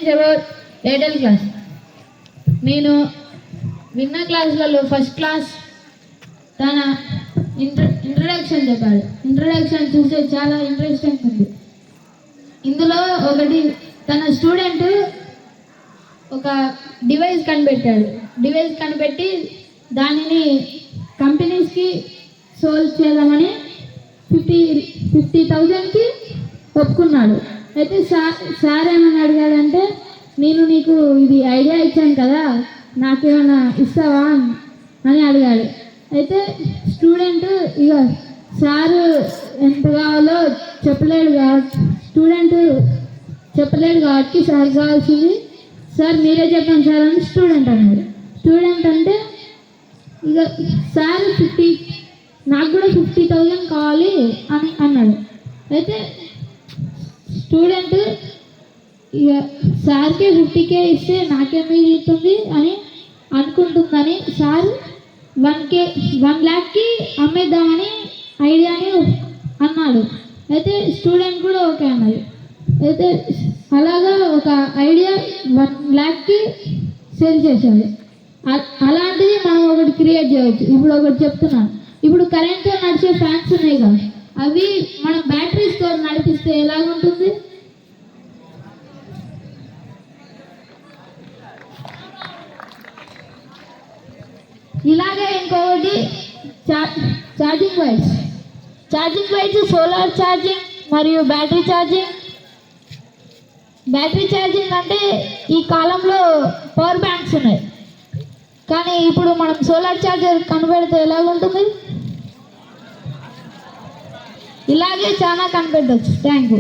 Explains about Airtel class. నేను విన్న క్లాసులలో first class తన ఇంట్రడక్షన్ చెప్పాడు. ఇంట్రడక్షన్ చూస్తే చాలా ఇంట్రెస్టింగ్ ఉంది. ఇందులో ఒకటి తన స్టూడెంట్ ఒక డివైస్ కనిపెట్టాడు. డివైస్ కనిపెట్టి దానిని కంపెనీస్కి సోల్వ్ చేద్దామని 50,000కి ఒప్పుకున్నాడు. అయితే సార్ ఏమని అడిగాడంటే, నేను నీకు ఇది ఐడియా ఇచ్చాను కదా, నాకేమైనా ఇస్తావా అని అడిగాడు. అయితే స్టూడెంట్ ఇక సారు ఎంత కావాలో చెప్పలేడు కాబట్టి సార్ కావాల్సింది, సార్ మీరే చెప్పండి సార్ అని స్టూడెంట్ అన్నాడు. స్టూడెంట్ అంటే ఇక సార్ నాకు కూడా 50,000 కావాలి అని అన్నాడు. అయితే స్టూడెంట్ ఇక సార్కే 50K ఇస్తే నాకే మిగులుతుంది అని అనుకుంటుందని సార్ 1 lakh అమ్మేద్దామని ఐడియాని అన్నాడు. అయితే స్టూడెంట్ కూడా ఓకే అన్నది. అయితే అలాగా ఒక ఐడియా 1 lakh సేల్ చేశాడు. అలాంటిది మనం ఒకటి క్రియేట్ చేయవచ్చు. ఇప్పుడు ఒకటి చెప్తున్నాను. ఇప్పుడు కరెంట్తో నడిచే ఫ్యాన్స్ ఉన్నాయి కదా, అవి మనం బ్యాటరీస్తో నడిపిస్తే ఎలాగుంటుంది? ఇలాగే ఇంకొకటి ఛార్జింగ్ వైర్స్ సోలార్ ఛార్జింగ్ మరియు బ్యాటరీ ఛార్జింగ్ అంటే ఈ కాలంలో పవర్ బ్యాంక్స్ ఉన్నాయి, కానీ ఇప్పుడు మనం సోలార్ ఛార్జర్ కనిపెడితే ఎలాగుంటుంది? ఇలాగే చాలా కనిపెట్టవచ్చు. Thank you.